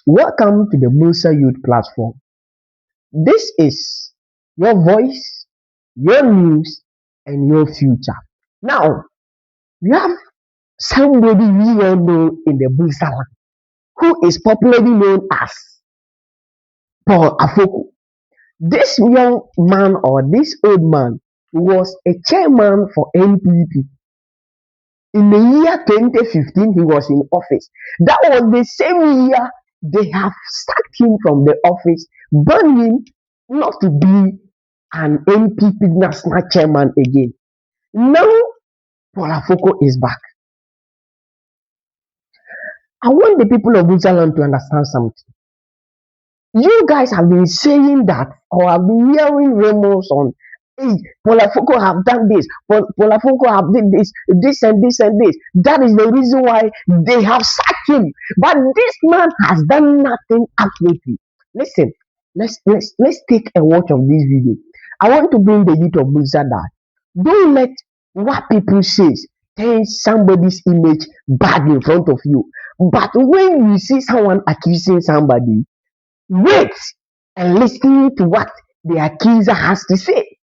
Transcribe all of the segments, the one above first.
Welcome to the Musa Youth Platform. This is your voice, your news, and your future. Now, we have somebody we all know in the Musa land who is popularly known as Paul Afoko. This young man or this old man was a chairman for NPP. In the year 2015, he was in office. That was the same year they have sacked him from the office, banned him not to be an NPP national chairman again. Now, Paul Afoko is back. I want the people of Switzerland to understand something. You guys have been saying that, or have been hearing rumors on, hey, Paul Afoko have done this, Paul Afoko have did this and this and this. That is the reason why they have sacked him. But this man has done nothing absolutely. Listen, let's take a watch of this video. I want to bring the youth of Buzada. Don't let what people say turn somebody's image bad in front of you. But when you see someone accusing somebody, wait and listen to what the accuser has to say.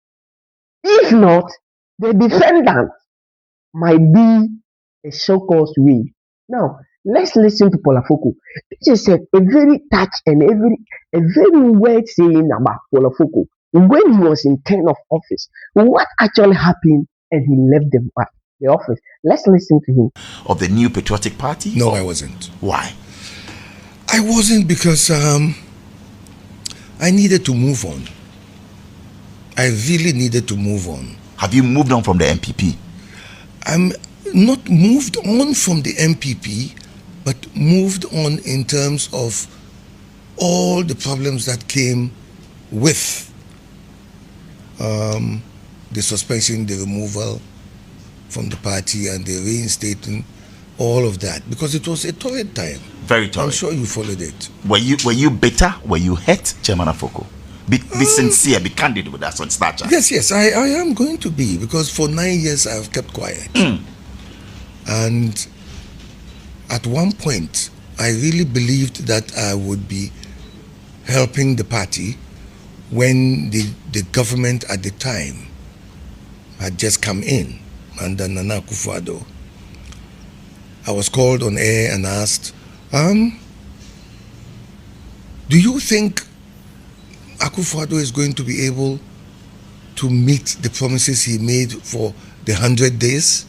If not, the defendant might be a so-called way. Now, let's listen to Paul Afoko. This is a very touch and a very weird saying about Paul Afoko. When he was in term of office, what actually happened and he left the office. Let's listen to him. Of the New Patriotic Party? No, I wasn't. Why? I wasn't because I needed to move on. I really needed to move on. Have you moved on from the MPP? I'm not moved on from the MPP, but moved on in terms of all the problems that came with the suspension, the removal from the party, and the reinstating, all of that, because it was a torrid time. Very torrid. I'm sure you followed it. Were you bitter? Were you hurt, Chairman Afoko? Be sincere, be candid with us on Snapchat. Yes, I am going to be, because for 9 years I have kept quiet. And at one point, I really believed that I would be helping the party when the government at the time had just come in under Nana Akufo-Addo. I was called on air and asked, do you think Akufo-Addo is going to be able to meet the promises he made for the 100 days?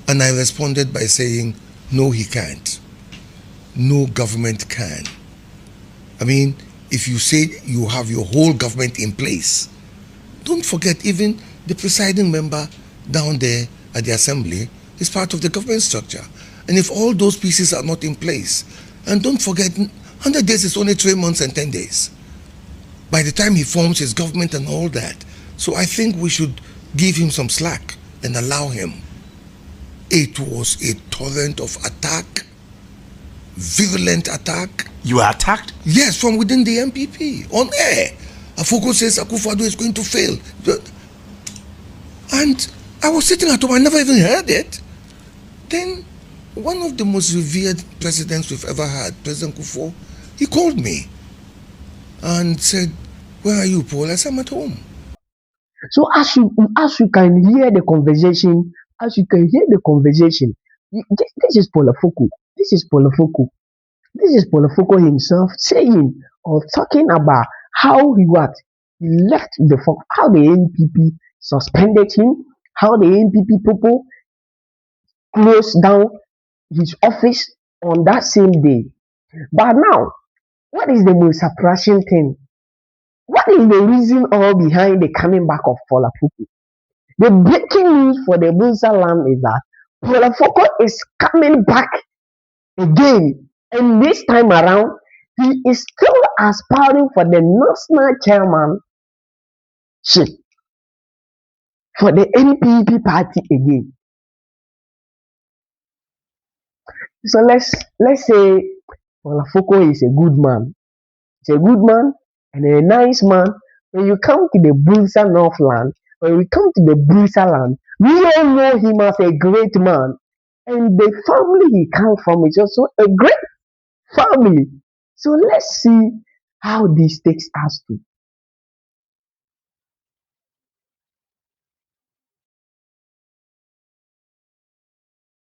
And I responded by saying, no, he can't. No government can. I mean, if you say you have your whole government in place, don't forget even the presiding member down there at the assembly is part of the government structure. And if all those pieces are not in place, and don't forget, 100 days is only 3 months and 10 days. By the time he forms his government and all that. So I think we should give him some slack and allow him. It was a torrent of attack, virulent attack. You were attacked? Yes, from within the MPP, on air. Afoko says Akufo-Addo is going to fail. And I was sitting at home, I never even heard it. Then one of the most revered presidents we've ever had, President Kufuor, he called me and said, where are you, Paul? I said, I'm at home. So as you can hear the conversation, this is Paul Afoko. This is Paul Afoko himself saying or talking about how he left how the NPP suspended him, how the NPP people closed down his office on that same day. But now, what is the most surprising thing? What is the reason all behind the coming back of Paul Afoko? The breaking news for the Musa land is that Paul Afoko is coming back again, and this time around, he is still aspiring for the national chairmanship for the NPP party again. So let's say Paul Afoko is a good man. He's a good man and a nice man. When you come to the Busa Northland, when we come to the Busa land, we all know him as a great man. And the family he comes from is also a great family. So let's see how this takes us to.